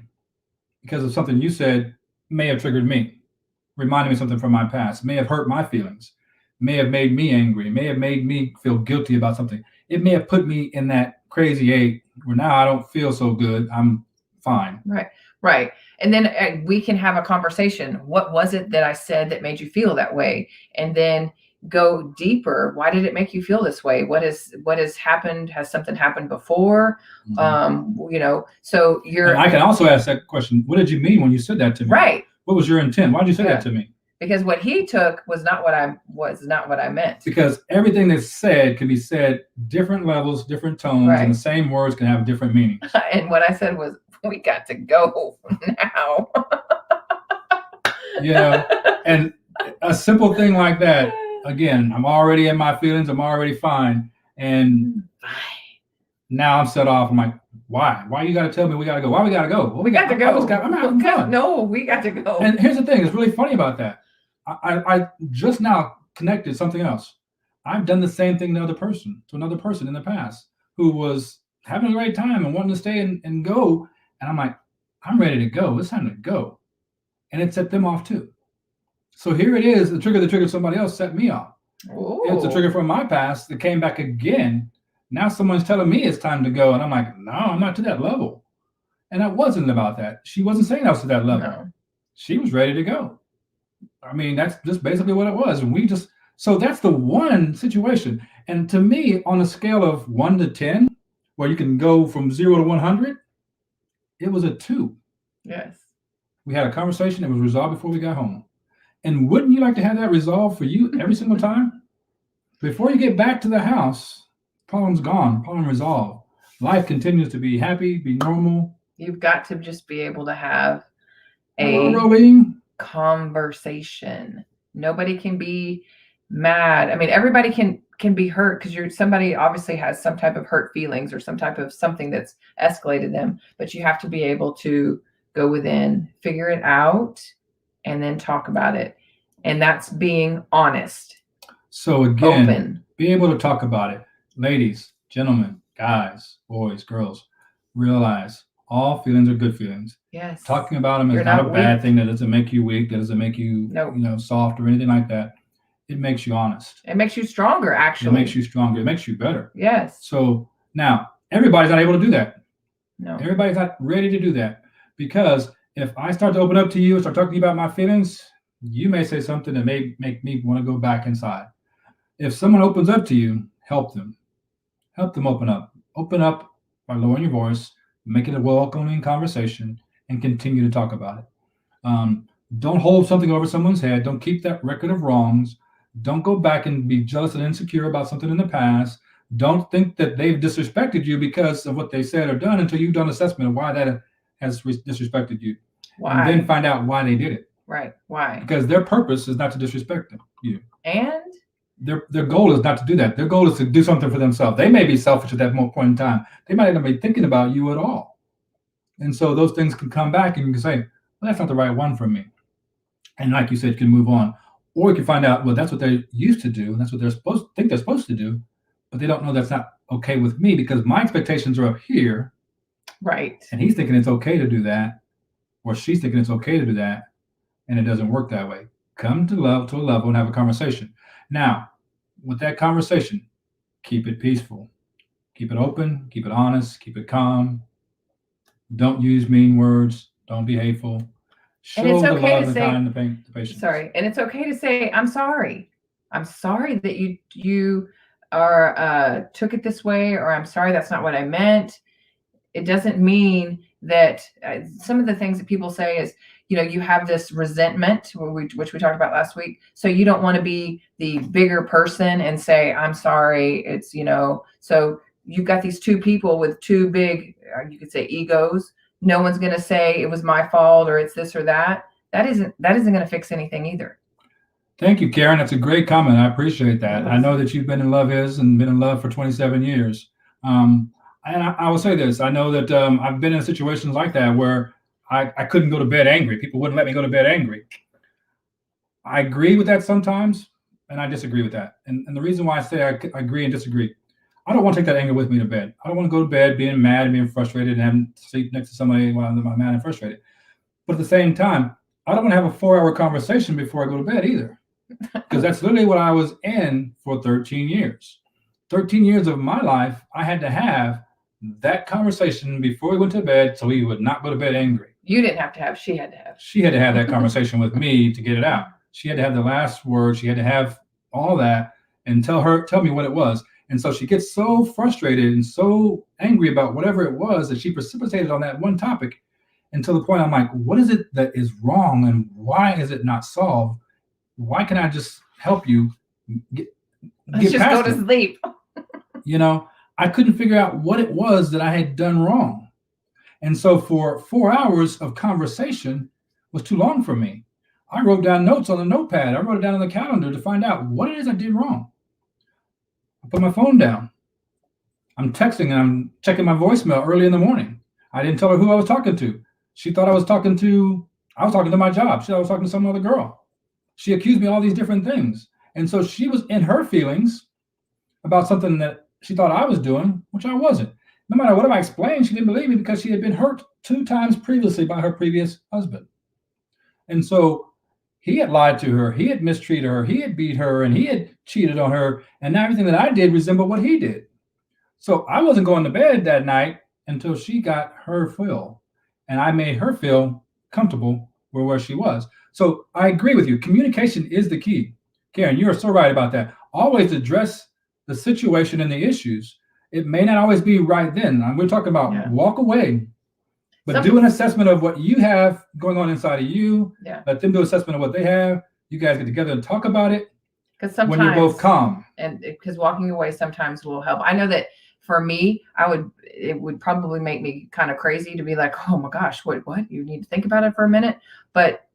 because of something you said may have triggered me, reminded me of something from my past, may have hurt my feelings, may have made me angry, may have made me feel guilty about something. It may have put me in that crazy 8 where now I don't feel so good. I'm fine. Right. And then we can have a conversation. What was it that I said that made you feel that way? And then go deeper. Why did it make you feel this way? What has happened? Has something happened before? Mm-hmm. So and I can also ask that question. What did you mean when you said that to me? Right. What was your intent? Why did you say that to me? Because what he took was not what I meant. Because everything that's said can be said different levels, different tones, and the same words can have different meanings. And what I said was, we got to go now. And a simple thing like that, again, I'm already in my feelings, I'm already fine. And now I'm set off. I'm like, why? Why you got to tell me we got to go? Why we got to go? Well, we got to go. I'm having fun. No, we got to go. And here's the thing, it's really funny about that. I just now connected something else. I've done the same thing to another person in the past who was having a great time and wanting to stay and go. And I'm like, I'm ready to go. It's time to go. And it set them off too. So here it is. The trigger that triggered somebody else set me off. Ooh. It's a trigger from my past that came back again. Now someone's telling me it's time to go. And I'm like, no, I'm not to that level. And that wasn't about that. She wasn't saying I was to that level. No. She was ready to go. I mean, that's just basically what it was. And so that's the one situation. And to me, on a scale of 1 to 10, where you can go from 0 to 100, it was a 2. Yes. We had a conversation. It was resolved before we got home. And wouldn't you like to have that resolved for you every single time? Before you get back to the house, problem's gone, problem resolved. Life continues to be happy, be normal. You've got to just be able to have Hello, a Rolene. conversation. Nobody can be mad. I mean, everybody can be hurt because somebody obviously has some type of hurt feelings or some type of something that's escalated them, but you have to be able to go within, figure it out, and then talk about it. And that's being honest. So again, Open. be able to talk about it. Ladies, gentlemen, guys, boys, girls, realize all feelings are good feelings. Yes. Talking about them is You're not not a bad weak. thing. That doesn't make you weak. That doesn't make you, Nope. soft or anything like that. It makes you honest. It makes you stronger, actually. It makes you stronger. It makes you better. Yes. So now everybody's not able to do that. No. Everybody's not ready to do that, because if I start to open up to you and start talking to you about my feelings, you may say something that may make me want to go back inside. If someone opens up to you, help them. Help them open up. Open up by lowering your voice, make it a welcoming conversation, and continue to talk about it. Don't hold something over someone's head. Don't keep that record of wrongs. Don't go back and be jealous and insecure about something in the past. Don't think that they've disrespected you because of what they said or done until you've done an assessment of why that has disrespected you. Why? And then find out why they did it. Right. Why? Because their purpose is not to disrespect you. And their goal is not to do that. Their goal is to do something for themselves. They may be selfish at that point in time. They might not be thinking about you at all. And so those things can come back and you can say, well, that's not the right one for me. And like you said, you can move on. Or you can find out, well, that's what they used to do. And that's what they're supposed to do. But they don't know that's not okay with me because my expectations are up here. Right. And he's thinking it's okay to do that. Or she's thinking it's okay to do that. And it doesn't work that way. Come to a level and have a conversation. Now, with that conversation, keep it peaceful. Keep it open. Keep it honest. Keep it calm. Don't use mean words. Don't be hateful. Show And it's the okay love, to the say, kind, the patience. sorry. And it's okay to say, I'm sorry. I'm sorry that you are took it this way, or I'm sorry that's not what I meant. It doesn't mean that some of the things that people say is, you have this resentment, which we talked about last week. So you don't want to be the bigger person and say, I'm sorry. It's, so you've got these two people with two big, you could say, egos. No one's going to say it was my fault or it's this or that. That isn't going to fix anything either. Thank you, Karen. That's a great comment. I appreciate that. I know that you've been in love and been in love for 27 years. And I will say this. I know that I've been in situations like that where I couldn't go to bed angry. People wouldn't let me go to bed angry. I agree with that sometimes, and I disagree with that. And the reason why I say I agree and disagree, I don't want to take that anger with me to bed. I don't want to go to bed being mad and being frustrated and having to sleep next to somebody while I'm mad and frustrated. But at the same time, I don't want to have a 4-hour conversation before I go to bed either. Because that's literally what I was in for 13 years. 13 years of my life, I had to have that conversation before we went to bed so we would not go to bed angry. You didn't have to have, she had to have. She had to have that conversation with me to get it out. She had to have the last word. She had to have all that and tell me what it was. And so she gets so frustrated and so angry about whatever it was that she precipitated on that one topic until the point I'm like, what is it that is wrong and why is it not solved? Why can't I just help you get Let's just go to sleep. I couldn't figure out what it was that I had done wrong. And so for 4 hours of conversation was too long for me. I wrote down notes on a notepad. I wrote it down on the calendar to find out what it is I did wrong. I put my phone down. I'm texting and I'm checking my voicemail early in the morning. I didn't tell her who I was talking to. She thought I was talking to my job. She thought I was talking to some other girl. She accused me of all these different things. And so she was in her feelings about something that she thought I was doing, which I wasn't. No matter what I explained, she didn't believe me because she had been hurt 2 times previously by her previous husband. And so he had lied to her. He had mistreated her. He had beat her and he had cheated on her. And now everything that I did resembled what he did. So I wasn't going to bed that night until she got her fill. And I made her feel comfortable where she was. So I agree with you. Communication is the key. Karen, you are so right about that. Always address the situation and the issues. It may not always be right then. We're talking about walk away, But do an assessment of what you have going on inside of you. Yeah. Let them do an assessment of what they have. You guys get together and talk about it. Because sometimes when you're both calm. And because walking away sometimes will help. I know that for me, it would probably make me kind of crazy to be like, oh my gosh, what? You need to think about it for a minute. But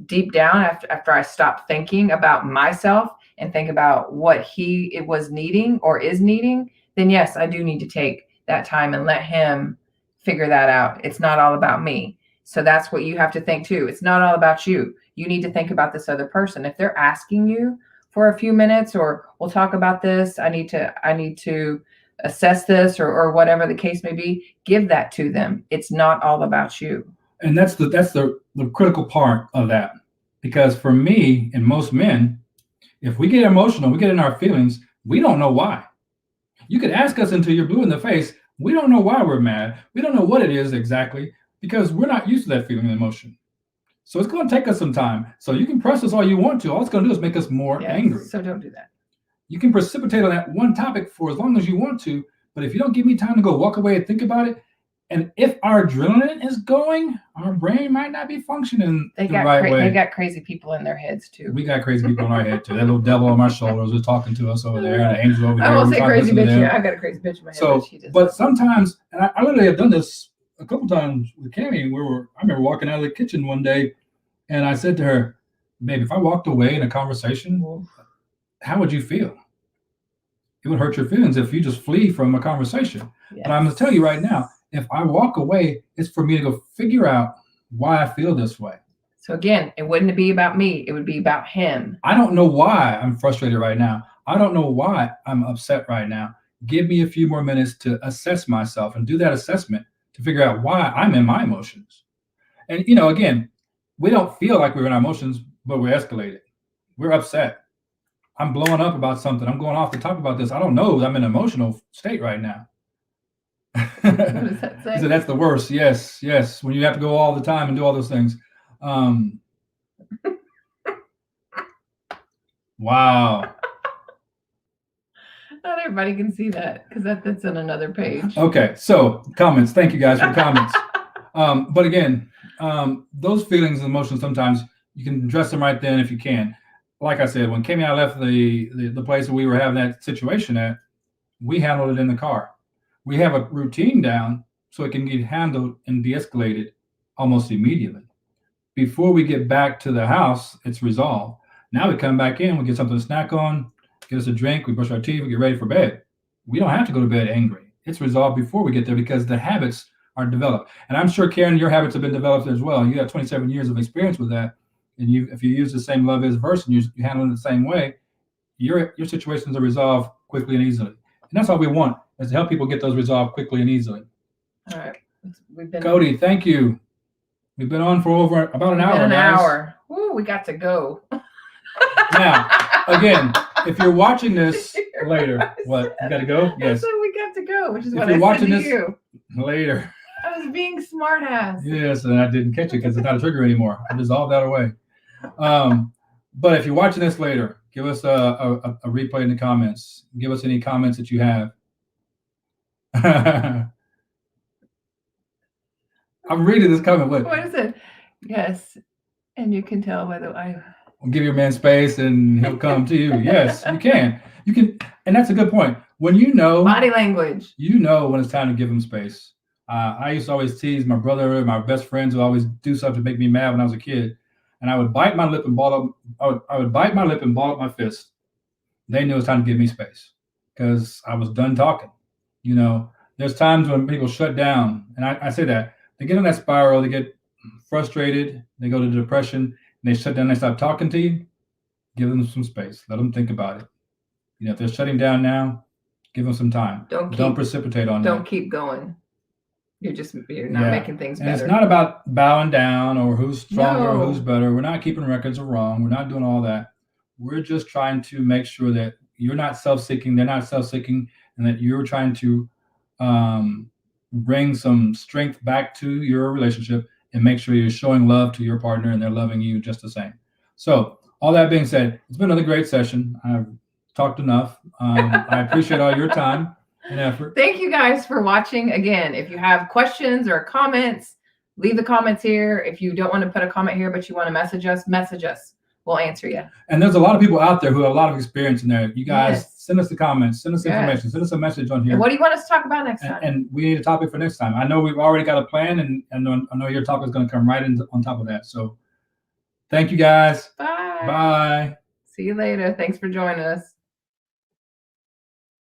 deep down, after I stop thinking about myself and think about what it was needing or is needing, then yes, I do need to take that time and let him figure that out. It's not all about me. So that's what you have to think too. It's not all about you. You need to think about this other person. If they're asking you for a few minutes, or we'll talk about this, I need to assess this, or whatever the case may be, give that to them. It's not all about you. And that's the critical part of that. Because for me and most men, if we get emotional, we get in our feelings, we don't know why. You could ask us until you're blue in the face. We don't know why we're mad. We don't know what it is exactly, because we're not used to that feeling and emotion. So it's going to take us some time. So you can press us all you want to. All it's going to do is make us more angry. So don't do that. You can precipitate on that one topic for as long as you want to. But if you don't give me time to go walk away and think about it, and if our adrenaline is going, our brain might not be functioning the right way. They got crazy people in their heads too. We got crazy people in our head too. That little devil on my shoulders is talking to us over there, and the angel over there. I won't say crazy bitch. Yeah, I got a crazy bitch in my head. So, but sometimes, and I literally have done this a couple times with Cammie. I remember walking out of the kitchen one day, and I said to her, "Babe, if I walked away in a conversation, how would you feel? It would hurt your feelings if you just flee from a conversation." Yes. But I'm going to tell you right now, if I walk away, it's for me to go figure out why I feel this way. So again, it wouldn't be about me. It would be about him. I don't know why I'm frustrated right now. I don't know why I'm upset right now. Give me a few more minutes to assess myself and do that assessment to figure out why I'm in my emotions. And, again, we don't feel like we're in our emotions, but we're escalated. We're upset. I'm blowing up about something. I'm going off the top about this. I don't know. I'm in an emotional state right now. What does that say? So that's the worst. Yes. When you have to go all the time and do all those things. Wow. Not everybody can see that, because that's on another page. Okay. So comments. Thank you guys for the comments. But again, those feelings and emotions, sometimes you can address them right then if you can. Like I said, when Cammie and I left the place that we were having that situation at, we handled it in the car. We have a routine down so it can get handled and de-escalated almost immediately. Before we get back to the house, it's resolved. Now we come back in, we get something to snack on, get us a drink, we brush our teeth, we get ready for bed. We don't have to go to bed angry. It's resolved before we get there because the habits are developed. And I'm sure, Karen, your habits have been developed as well. You got 27 years of experience with that. And if you use the same love is verse and you handle it the same way, your situations are resolved quickly and easily. And that's all we want, is to help people get those resolved quickly and easily. All right. Cody, thank you. We've been on for over about an hour. An hour. Ooh, we got to go. Now, again, if you're watching this later, what? You got to go? Yes. So we got to go, which is if what you're I watching said to this you. Later. I was being smart ass. Yes, and I didn't catch it because it's not a trigger anymore. I dissolved that away. But if you're watching this later, give us a replay in the comments. Give us any comments that you have. I'm reading this comment. What is it? Yes, and you can tell by the I'll give your man space and he'll come to you. Yes, you can. You can, and that's a good point. When you know body language, you know when it's time to give him space. I used to always tease my brother and my best friends would always do stuff to make me mad when I was a kid, and I would bite my lip and ball up. I would bite my lip and ball up my fist. They knew it was time to give me space because I was done talking. There's times when people shut down, and I say that they get on that spiral, they get frustrated, they go to depression, and they shut down. They stop talking to you. Give them some space. Let them think about it. If they're shutting down now, give them some time. Don't precipitate on that. Don't keep going. You're not making things better. And it's not about bowing down or who's stronger or who's better. We're not keeping records of wrong. We're not doing all that. We're just trying to make sure that you're not self-seeking, they're not self-seeking, and that you're trying to bring some strength back to your relationship and make sure you're showing love to your partner and they're loving you just the same. So all that being said, it's been another great session. I've talked enough. I appreciate all your time and effort. Thank you guys for watching. Again, if you have questions or comments, leave the comments here. If you don't want to put a comment here, but you want to message us. We'll answer you. And there's a lot of people out there who have a lot of experience in there. You guys, Yes. send us the comments, send us Yes. information, send us a message on here. And what do you want us to talk about next time? And we need a topic for next time. I know we've already got a plan, and I know your topic is going to come right on top of that. So thank you, guys. Bye. Bye. See you later. Thanks for joining us.